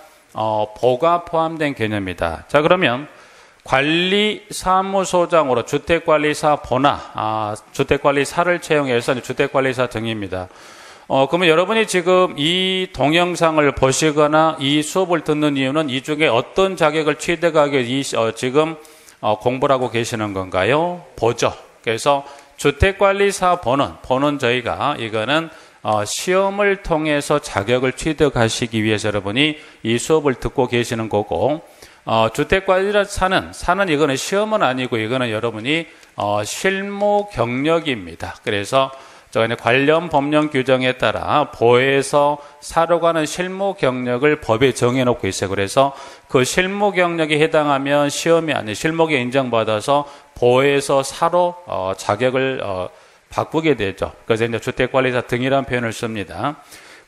보가 포함된 개념이다. 자, 그러면 관리사무소장으로 주택관리사 보나, 주택관리사를 채용해서 주택관리사 등입니다. 그러면 여러분이 지금 이 동영상을 보시거나 이 수업을 듣는 이유는 이 중에 어떤 자격을 취득하기 위해 지금 공부를 하고 계시는 건가요? 보죠. 그래서 주택관리사 보는 저희가 이거는 시험을 통해서 자격을 취득하시기 위해서 여러분이 이 수업을 듣고 계시는 거고, 주택관리사는 이거는 시험은 아니고 이거는 여러분이 실무 경력입니다. 그래서 저희는 관련 법령 규정에 따라 보에서 사로 가는 실무 경력을 법에 정해놓고 있어요. 그래서 그 실무 경력에 해당하면 시험이 아닌 실무에 인정받아서 보에서 사로 자격을 바꾸게 되죠. 그래서 이제 주택관리사 등이라는 표현을 씁니다.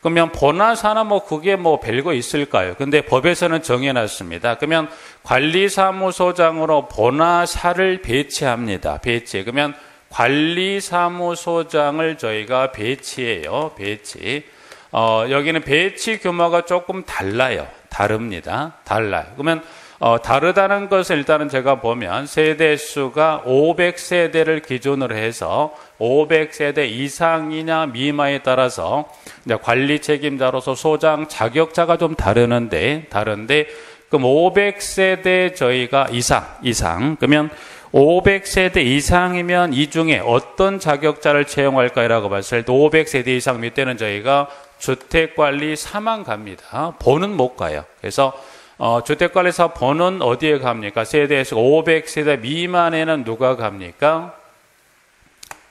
그러면 보나 사나 그게 별거 있을까요? 근데 법에서는 정해놨습니다. 그러면 관리사무소장으로 보나 사를 배치합니다. 그러면 관리사무소장을 저희가 배치해요. 여기는 배치 규모가 조금 다릅니다. 그러면 다르다는 것을 일단은 제가 보면 세대수가 500세대를 기준으로 해서 500세대 이상이냐 미만에 따라서 이제 관리 책임자로서 소장 자격자가 좀 다른데 그럼 500세대 저희가 이상 그러면 500세대 이상이면 이 중에 어떤 자격자를 채용할까라고 봤을 때 500세대 이상 밑에는 저희가 주택관리사만 갑니다. 보는 못 가요. 그래서 주택관리사 보는 어디에 갑니까? 세대에서 500세대 미만에는 누가 갑니까?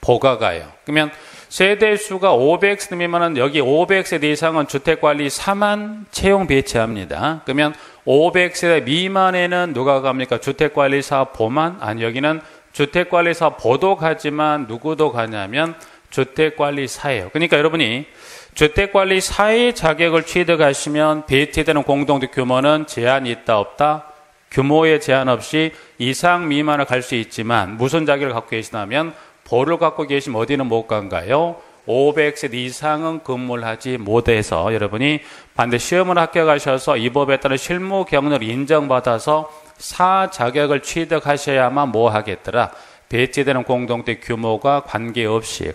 보가 가요. 그러면 세대수가 500세대 미만은 여기 500세대 이상은 주택관리사만 채용 배치합니다. 그러면 500세대 미만에는 누가 갑니까? 주택관리사 보만? 아니, 여기는 주택관리사 보도 가지만 누구도 가냐면 주택관리사예요. 그러니까 여러분이 주택관리사의 자격을 취득하시면 배치되는 공동주택 규모는 제한이 있다 없다? 규모에 제한 없이 이상 미만을 갈 수 있지만 무슨 자격을 갖고 계시냐면 보를 갖고 계시면 어디는 못 간가요? 500세대 이상은 근무를 하지 못해서 여러분이 반드시 시험을 합격하셔서 이 법에 따른 실무 경력을 인정받아서 사 자격을 취득하셔야만 하겠더라? 배치되는 공동주택 규모가 관계없이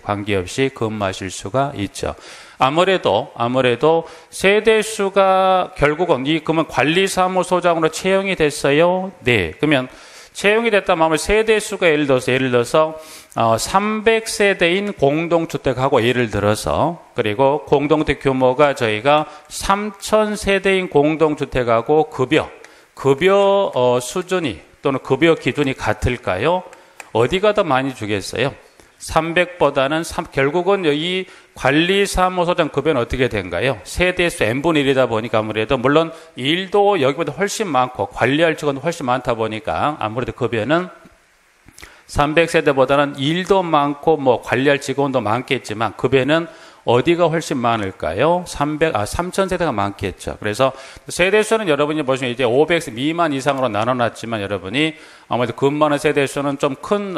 근무하실 수가 있죠. 아무래도 세대수가 결국은 그러면 관리사무소장으로 채용이 됐어요. 네. 그러면 채용이 됐다면 세대수가 예를 들어서 300세대인 공동주택하고 예를 들어서 그리고 공동주택 규모가 저희가 3000세대인 공동주택하고 급여 수준이 또는 급여 기준이 같을까요? 어디가 더 많이 주겠어요? 300보다는 결국은 이 관리사무소장 급여는 어떻게 된가요? 세대수 n분의 1이다 보니까 아무래도 물론 일도 여기보다 훨씬 많고 관리할 직원도 훨씬 많다 보니까 아무래도 급여는 300세대보다는 일도 많고 뭐 관리할 직원도 많겠지만 급여는 어디가 훨씬 많을까요? 3000세대가 많겠죠. 그래서 세대수는 여러분이 보시면 이제 500세 미만 이상으로 나눠놨지만 여러분이 아무래도 근무하는 세대수는 좀 큰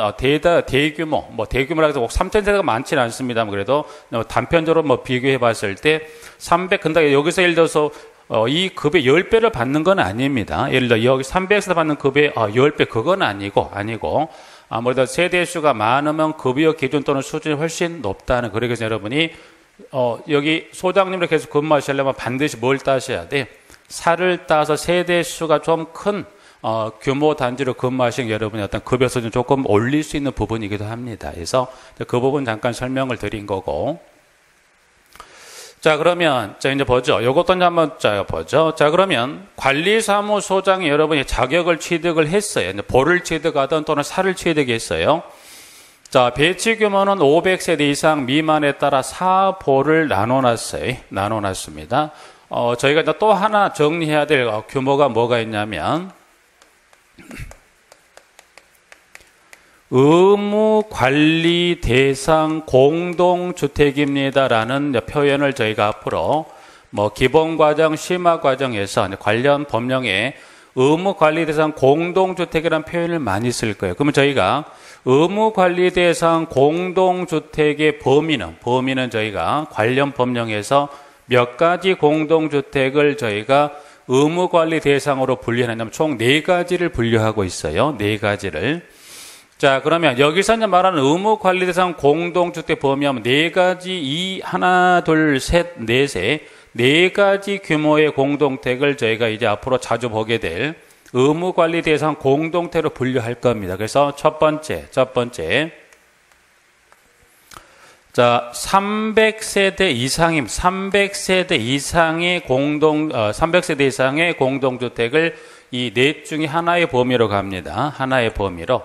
대규모, 뭐 대규모라고 해서 꼭 3000세대가 많지는 않습니다만 그래도 단편적으로 뭐 비교해 봤을 때 300, 근데 여기서 예를 들어서 이 급여 10배를 받는 건 아닙니다. 예를 들어 여기 300세대 받는 급여 10배 그건 아니고 아무래도 세대수가 많으면 급여 기준 또는 수준이 훨씬 높다는 그래서 여러분이 여기 소장님으로 계속 근무하시려면 반드시 뭘 따셔야 돼? 살을 따서 세대수가 좀 큰 규모 단지로 근무하시는 여러분이 어떤 급여 수준 조금 올릴 수 있는 부분이기도 합니다. 그래서 그 부분 잠깐 설명을 드린 거고. 자, 그러면 이제 보죠. 요것도 한번 보죠. 자, 그러면 관리사무소장이 여러분이 자격을 취득을 했어요. 이제 보를 취득하든 또는 사를 취득했어요. 자, 배치 규모는 500세대 이상 미만에 따라 4보를 나눠놨습니다. 저희가 이제 또 하나 정리해야 될 규모가 뭐가 있냐면, 의무 관리 대상 공동주택입니다라는 표현을 저희가 앞으로 뭐 기본과정, 심화과정에서 관련 법령에 의무 관리 대상 공동주택이라는 표현을 많이 쓸 거예요. 그러면 저희가 의무 관리 대상 공동주택의 범위는 저희가 관련 법령에서 몇 가지 공동주택을 저희가 의무 관리 대상으로 분류하냐면 총 4가지를 분류하고 있어요. 4가지를. 자, 그러면 여기서 이제 말하는 의무 관리 대상 공동주택 범위하면 4가지, 하나, 둘, 셋, 넷에 4가지 규모의 공동택을 저희가 이제 앞으로 자주 보게 될 의무 관리 대상 공동택으로 분류할 겁니다. 그래서 첫 번째. 자, 300세대 이상입니다. 300세대 이상의 300세대 이상의 공동주택을 이 넷 중에 하나의 범위로 갑니다. 하나의 범위로.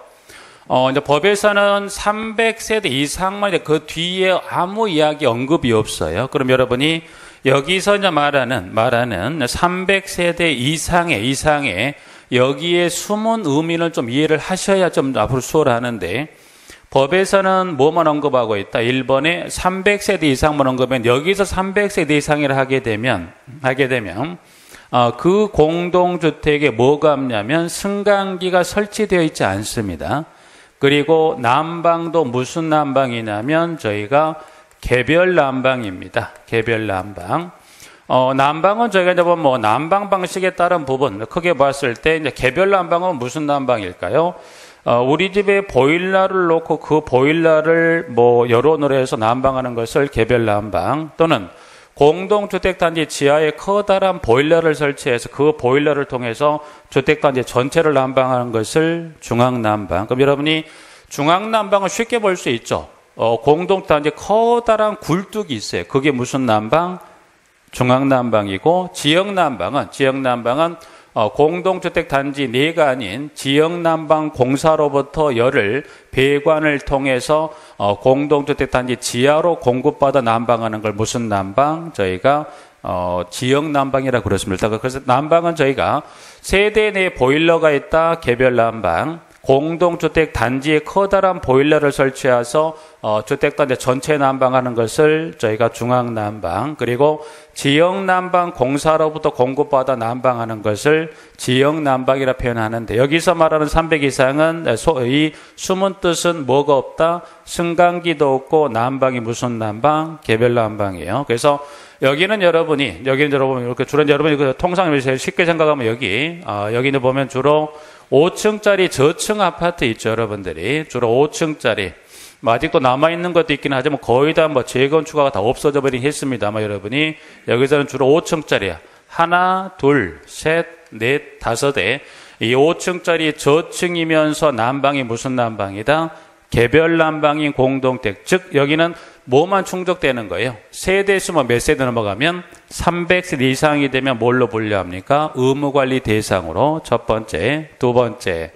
이제 법에서는 300세대 이상만 그 뒤에 아무 이야기 언급이 없어요. 그럼 여러분이 여기서 이제 말하는 300세대 이상의 여기에 숨은 의미를 좀 이해를 하셔야 좀 앞으로 수업을 하는데 법에서는 뭐만 언급하고 있다. 1번에 300세대 이상만 언급하면 여기서 300세대 이상이라 하게 되면 그 공동주택에 뭐가 없냐면 승강기가 설치되어 있지 않습니다. 그리고 난방도 무슨 난방이냐면 저희가 개별 난방입니다. 개별 난방. 난방은 저희가 이제 뭐 난방 방식에 따른 부분 크게 봤을 때 이제 개별 난방은 무슨 난방일까요? 우리 집에 보일러를 놓고 그 보일러를 뭐 여론으로 해서 난방하는 것을 개별 난방 또는 공동주택단지 지하에 커다란 보일러를 설치해서 그 보일러를 통해서 주택단지 전체를 난방하는 것을 중앙난방. 그럼 여러분이 중앙난방을 쉽게 볼 수 있죠. 공동단지 커다란 굴뚝이 있어요. 그게 무슨 난방? 중앙난방이고 지역난방은 공동주택단지 내가 아닌 지역난방공사로부터 열을 배관을 통해서 공동주택단지 지하로 공급받아 난방하는 걸 무슨 난방? 저희가 지역난방이라고 그랬습니다. 그래서 난방은 저희가 세대 내 보일러가 있다. 개별 난방. 공동주택 단지에 커다란 보일러를 설치해서 주택단지 전체 난방하는 것을 저희가 중앙난방, 그리고 지역난방 공사로부터 공급받아 난방하는 것을 지역난방이라 표현하는데, 여기서 말하는 300 이상은 이 숨은 뜻은 뭐가 없다? 승강기도 없고 난방이 무슨 난방? 개별 난방이에요. 그래서 여기는 여러분이 이렇게 주로 여러분이 통상 제일 쉽게 생각하면 여기는 보면 주로 5층짜리 저층 아파트 있죠, 여러분들이. 주로 5층짜리. 뭐 아직도 남아있는 것도 있긴 하지만 거의 다 뭐 재건축가 다 없어져 버리긴 했습니다만 여러분이 여기서는 주로 5층짜리야. 하나, 둘, 셋, 넷, 5대. 이 5층짜리 저층이면서 난방이 무슨 난방이다? 개별 난방인 공동택. 즉, 여기는 뭐만 충족되는 거예요? 세대수만 몇 세대 넘어가면 300세대 이상이 되면 뭘로 분류합니까? 의무관리 대상으로 첫 번째, 두 번째.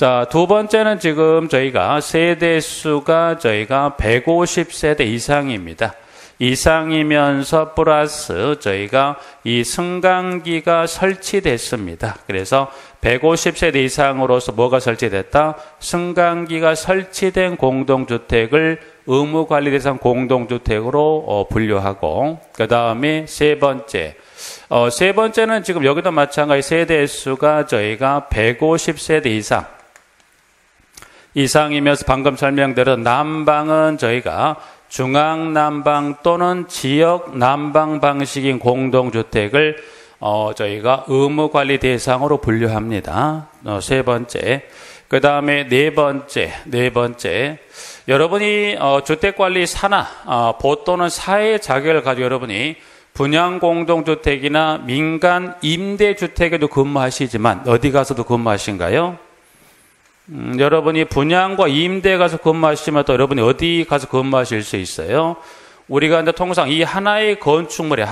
자, 두 번째는 지금 저희가 세대수가 저희가 150세대 이상입니다. 이상이면서 플러스 저희가 이 승강기가 설치됐습니다. 그래서 150세대 이상으로서 뭐가 설치됐다? 승강기가 설치된 공동주택을 의무관리대상 공동주택으로 분류하고, 그 다음에 세 번째는 지금 여기도 마찬가지 세대수가 저희가 150세대 이상이면서 방금 설명대로 난방은 저희가 중앙난방 또는 지역난방 방식인 공동주택을 저희가 의무관리 대상으로 분류합니다. 세 번째. 그 다음에 네 번째. 여러분이 주택관리 산하 또는 사회 자격을 가지고 여러분이 분양공동주택이나 민간 임대주택에도 근무하시지만 어디 가서도 근무하신가요? 여러분이 분양과 임대에 가서 근무하시면 또 여러분이 어디 가서 근무하실 수 있어요? 우리가 이제 통상 이 하나의 건축물에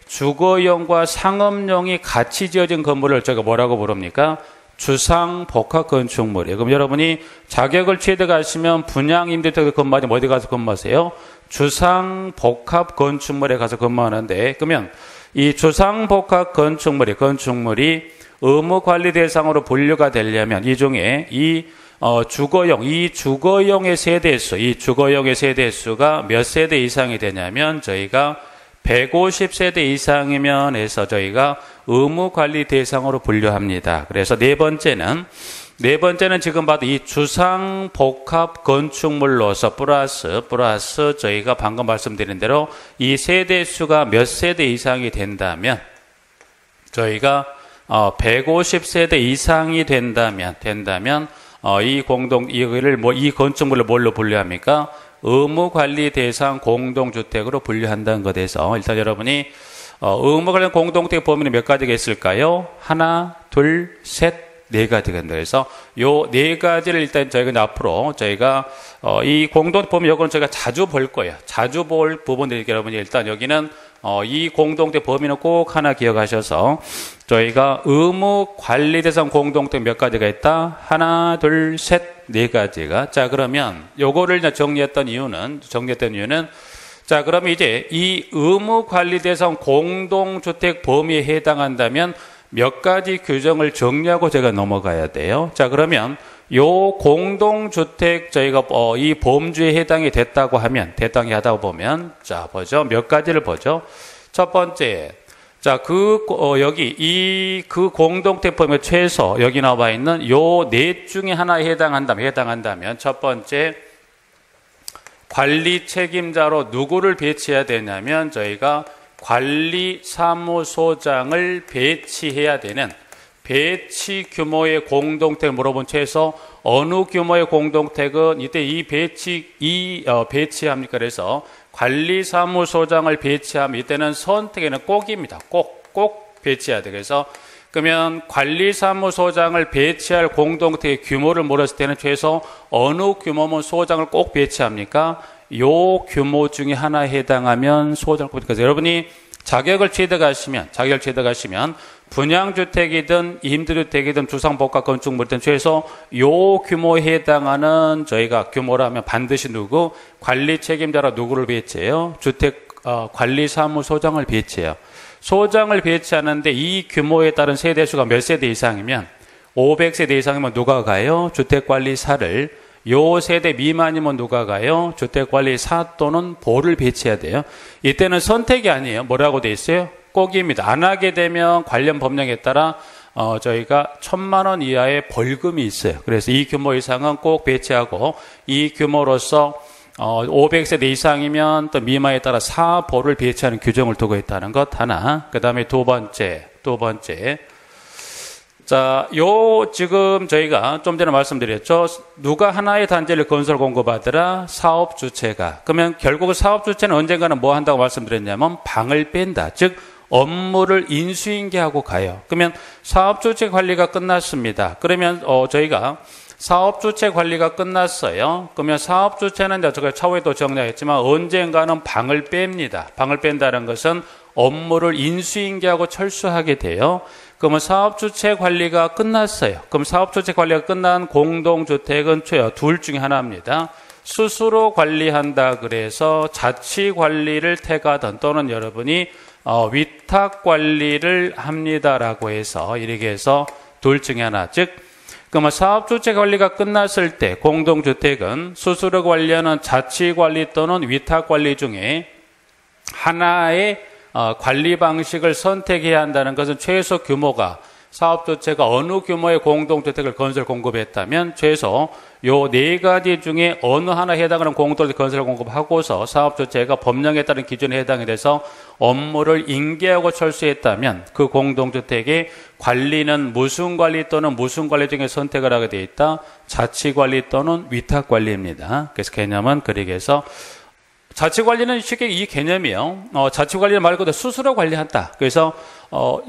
주거용과 상업용이 같이 지어진 건물을 저희가 뭐라고 부릅니까? 주상복합건축물이에요. 그럼 여러분이 자격을 취득 하시면 분양 임대주택에 근무하시면 어디 가서 근무하세요? 주상복합건축물에 가서 근무하는데, 그러면 이 주상복합건축물이 의무관리 대상으로 분류가 되려면 이 중에 주거용의 세대수가 몇 세대 이상이 되냐면 저희가 150세대 이상이면 해서 저희가 의무관리 대상으로 분류합니다. 그래서 네 번째는 지금 봐도 이 주상복합 건축물로서 플러스 저희가 방금 말씀드린 대로 이 세대수가 몇 세대 이상이 된다면 저희가 150세대 이상이 된다면 이 건축물을 뭘로 분류합니까? 의무관리 대상 공동주택으로 분류한다는 것에서 일단 여러분이 의무관리 공동주택 범위는 몇 가지가 있을까요? 하나, 둘, 셋, 네 가지가 있는데, 그래서 요 네 가지를 일단 저희가 앞으로 이 공동주택 범위 요거는 저희가 자주 볼 거예요. 자주 볼 부분들이 여러분이 일단 여기는 이 공동주택 범위는 꼭 하나 기억하셔서 저희가 의무관리 대상 공동주택 몇 가지가 있다? 하나, 둘, 셋, 네 가지가. 자, 그러면 요거를 이제 정리했던 이유는 자, 그러면 이제 이 의무관리 대상 공동주택 범위에 해당한다면 몇 가지 규정을 정리하고 제가 넘어가야 돼요. 자, 그러면 요 공동주택 저희가 이 범주에 해당이 됐다고 보면 자, 보죠. 몇 가지를 보죠. 첫 번째. 자, 그 공동주택 범위 최소 여기 나와 있는 요 넷 중에 하나에 해당한다면 첫 번째, 관리 책임자로 누구를 배치해야 되냐면 저희가 관리사무소장을 배치해야 되는 배치 규모의 공동택을 물어본 최소 어느 규모의 공동택은 이때 배치합니까? 그래서 관리사무소장을 배치하면 이때는 선택에는 꼭입니다. 꼭 배치해야 돼. 그래서 그러면 관리사무소장을 배치할 공동택의 규모를 물었을 때는 최소 어느 규모면 소장을 꼭 배치합니까? 요 규모 중에 하나에 해당하면 소장을 꼭 배치해서 여러분이 자격을 취득하시면 분양주택이든 임대주택이든 주상복합 건축물이든 최소 요 규모에 해당하는 저희가 규모라면 반드시 누구? 관리 책임자라 누구를 배치해요? 관리사무소장을 배치해요. 소장을 배치하는데 이 규모에 따른 세대수가 몇 세대 이상이면 500세대 이상이면 누가 가요? 주택관리사를. 요 세대 미만이면 누가 가요? 주택관리사 또는 보를 배치해야 돼요. 이때는 선택이 아니에요. 뭐라고 돼 있어요? 꼭입니다. 안 하게 되면 관련 법령에 따라 저희가 1,000만 원 이하의 벌금이 있어요. 그래서 이 규모 이상은 꼭 배치하고 이 규모로서 500세대 이상이면 또 미만에 따라 사보를 배치하는 규정을 두고 있다는 것 하나. 그 다음에 두 번째. 자, 지금 저희가 좀 전에 말씀드렸죠. 누가 하나의 단지를 건설 공급하더라? 사업주체가. 그러면 결국 사업주체는 언젠가는 뭐 한다고 말씀드렸냐면 방을 뺀다. 즉, 업무를 인수인계하고 가요. 그러면 사업주체 관리가 끝났습니다. 그러면 저희가 사업주체 관리가 끝났어요. 그러면 사업주체는 제가 차후에도 정리했지만 언젠가는 방을 뺍니다. 방을 뺀다는 것은 업무를 인수인계하고 철수하게 돼요. 그러면 사업주체 관리가 끝났어요. 그럼 사업주체 관리가 끝난 공동주택은 둘 중에 하나입니다. 스스로 관리한다 그래서 자치관리를 택하든 또는 여러분이 위탁 관리를 합니다라고 해서 이렇게 해서 둘 중에 하나. 즉 그러면 사업주체 관리가 끝났을 때 공동주택은 스스로 관리하는 자치관리 또는 위탁관리 중에 하나의 관리 방식을 선택해야 한다는 것은 최소 규모가 사업주체가 어느 규모의 공동주택을 건설 공급했다면 최소 요 네 가지 중에 어느 하나에 해당하는 공동주택 건설 공급하고서 사업주체가 법령에 따른 기준에 해당이 돼서 업무를 인계하고 철수했다면 그 공동주택의 관리는 무슨 관리 또는 무슨 관리 중에 선택을 하게 되어 있다. 자치관리 또는 위탁관리입니다. 그래서 개념은 그렇게 해서 자치관리는 쉽게 이 개념이요. 자치관리는 말 그대로 스스로 관리한다. 그래서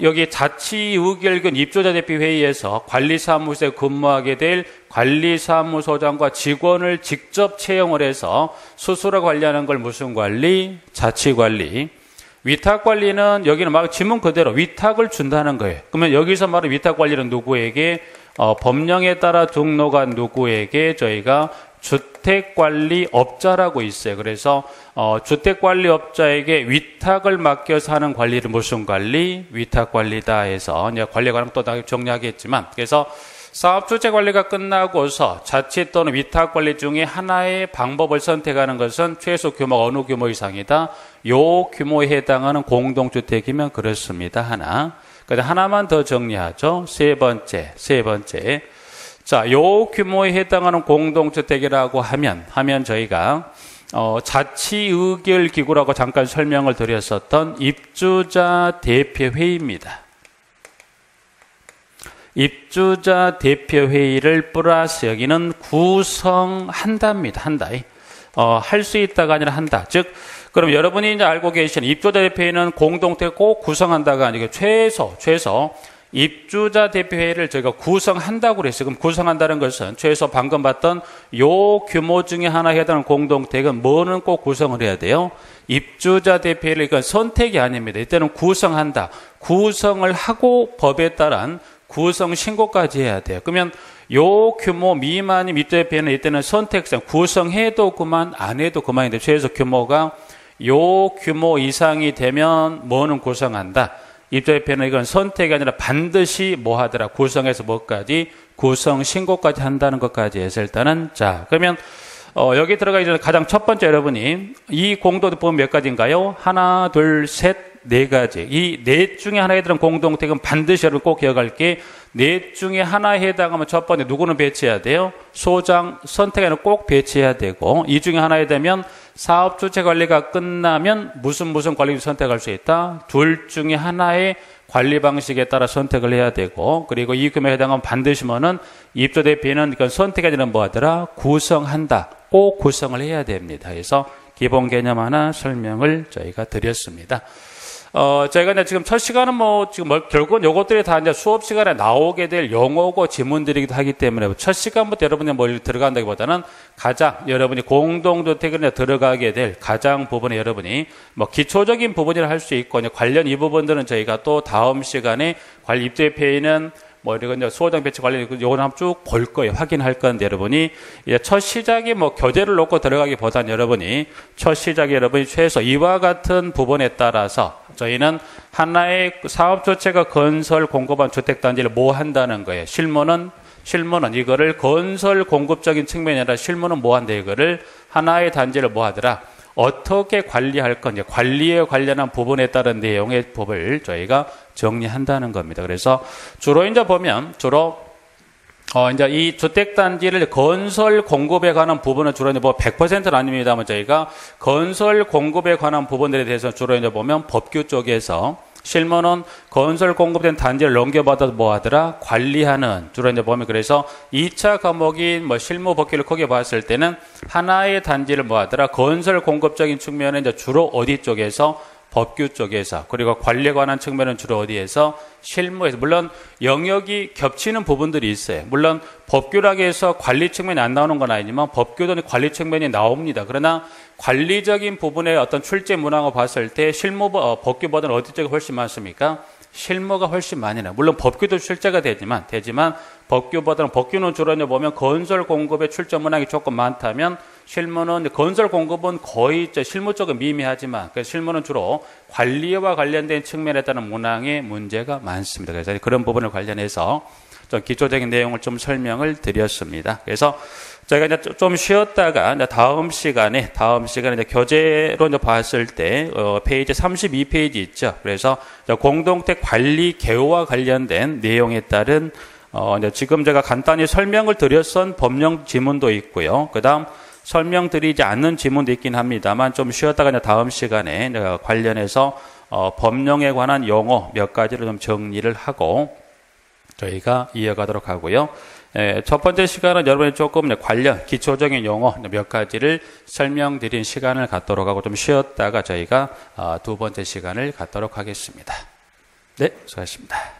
여기 자치의결권 입주자대표회의에서 관리사무소에 근무하게 될 관리사무소장과 직원을 직접 채용을 해서 스스로 관리하는 걸 무슨 관리? 자치관리. 위탁관리는 여기는 막 지문 그대로 위탁을 준다는 거예요. 그러면 여기서 말하는 위탁관리는 누구에게? 법령에 따라 등록한 누구에게 저희가 주택관리업자라고 있어요. 그래서 주택관리업자에게 위탁을 맡겨서 하는 관리를 무슨 관리? 위탁관리다 해서 이제 관리에 관한 또 정리하겠지만 그래서 사업주체 관리가 끝나고서 자치 또는 위탁관리 중에 하나의 방법을 선택하는 것은 최소 규모가 어느 규모 이상이다. 요 규모에 해당하는 공동주택이면 그렇습니다. 하나. 그다음 하나만 더 정리하죠. 세 번째. 자, 요 규모에 해당하는 공동주택이라고 하면 저희가 자치의결기구라고 잠깐 설명을 드렸었던 입주자 대표회의입니다. 입주자 대표회의를 플러스 여기는 구성한답니다. 할 수 있다가 아니라 한다. 즉 그럼 여러분이 이제 알고 계시는 입주자 대표회의는 공동주택 꼭 구성한다가 아니고 최소 입주자 대표회의를 저희가 구성한다고 그랬어요. 그럼 구성한다는 것은 최소 방금 봤던 요 규모 중에 하나에 해당하는 공동주택은 뭐는 꼭 구성을 해야 돼요? 입주자 대표회의를 이건 선택이 아닙니다. 이때는 구성한다. 구성을 하고 법에 따른 구성 신고까지 해야 돼요. 그러면 요 규모 미만인 입주자 대표회의는 이때는 선택상 구성해도 그만 안 해도 그만인데 최소 규모가 요 규모 이상이 되면 뭐는 구성한다. 입주자대표는 이건 선택이 아니라 반드시 뭐 하더라. 구성해서 뭐까지? 구성 신고까지 한다는 것까지 해서 일단은 자 그러면 여기 들어가기 전에 가장 첫 번째 여러분이 이 공동주택 보면 몇 가지인가요? 하나, 둘, 셋, 네 가지. 이 넷 중에 하나에 해당하는 공동주택은 반드시 여러분 꼭 기억할 게 넷 중에 하나에 해당하면 첫 번째 누구는 배치해야 돼요? 소장 선택에는 꼭 배치해야 되고 이 중에 하나에 되면 사업주체 관리가 끝나면 무슨 관리를 선택할 수 있다? 둘 중에 하나의 관리 방식에 따라 선택을 해야 되고 그리고 이 규모에 해당하면 반드시 뭐는 입주 대표는 이건 선택이 되는 뭐 하더라? 구성한다. 꼭 구성을 해야 됩니다. 그래서 기본 개념 하나 설명을 저희가 드렸습니다. 저희가 이제 지금 첫 시간은 결국은 요것들이 다 이제 수업 시간에 나오게 될 용어고 지문들이기도 하기 때문에 첫 시간부터 여러분이 뭘 들어간다기보다는 가장 여러분이 공동주택에 들어가게 될 가장 부분에 여러분이 기초적인 부분이라 할 수 있고 관련 이 부분들은 저희가 또 다음 시간에 관리 입주회의는 이런 이제 수호장 배치 관리 요거는 한번 쭉 볼 거예요. 확인할 건데 여러분이 이제 첫 시작이 교재를 놓고 들어가기보다는 여러분이 첫 시작에 여러분이 최소 이와 같은 부분에 따라서 저희는 하나의 사업주체가 건설 공급한 주택단지를 뭐 한다는 거예요. 실무는 이거를 건설 공급적인 측면이 아니라 실무는 뭐 한다 이거를 하나의 단지를 뭐 하더라. 어떻게 관리할 건지 관리에 관련한 부분에 따른 내용의 법을 저희가 정리한다는 겁니다. 그래서 주로 이제 보면 이제 이 주택단지를 건설 공급에 관한 부분은 주로 이제 100%는 아닙니다만 저희가 건설 공급에 관한 부분들에 대해서 주로 이제 보면 법규 쪽에서 실무는 건설 공급된 단지를 넘겨받아서 뭐 하더라? 관리하는 주로 이제 보면 그래서 2차 과목인 실무 법규를 크게 봤을 때는 하나의 단지를 뭐 하더라? 건설 공급적인 측면은 이제 주로 어디 쪽에서 법규 쪽에서 그리고 관리에 관한 측면은 주로 어디에서 실무에서 물론 영역이 겹치는 부분들이 있어요. 물론 법규라고 해서 관리 측면이 안 나오는 건 아니지만 법규도 관리 측면이 나옵니다. 그러나 관리적인 부분의 어떤 출제 문항을 봤을 때 실무 법규보다는 어디 쪽이 훨씬 많습니까? 실무가 훨씬 많이 나요. 물론 법규도 출제가 되지만 법규는 주로 이제 보면 건설 공급의 출제 문항이 조금 많다면 실무는 건설 공급은 거의 실무 쪽은 미미하지만 그 실무는 주로 관리와 관련된 측면에 따른 문항의 문제가 많습니다. 그래서 그런 부분을 관련해서 좀 기초적인 내용을 좀 설명을 드렸습니다. 그래서 저희가 이제 좀 쉬었다가 이제 다음 시간에 이제 교재로 이제 봤을 때 페이지 32페이지 있죠. 그래서 공동택 관리 개요와 관련된 내용에 따른 이제 지금 제가 간단히 설명을 드렸던 법령 지문도 있고요. 그다음 설명드리지 않는 지문도 있긴 합니다만 좀 쉬었다가 이제 다음 시간에 이제 관련해서 법령에 관한 용어 몇 가지를 좀 정리를 하고 저희가 이어가도록 하고요. 첫 번째 시간은 여러분이 조금 관련 기초적인 용어 몇 가지를 설명드린 시간을 갖도록 하고 좀 쉬었다가 저희가 두 번째 시간을 갖도록 하겠습니다. 네, 수고하셨습니다.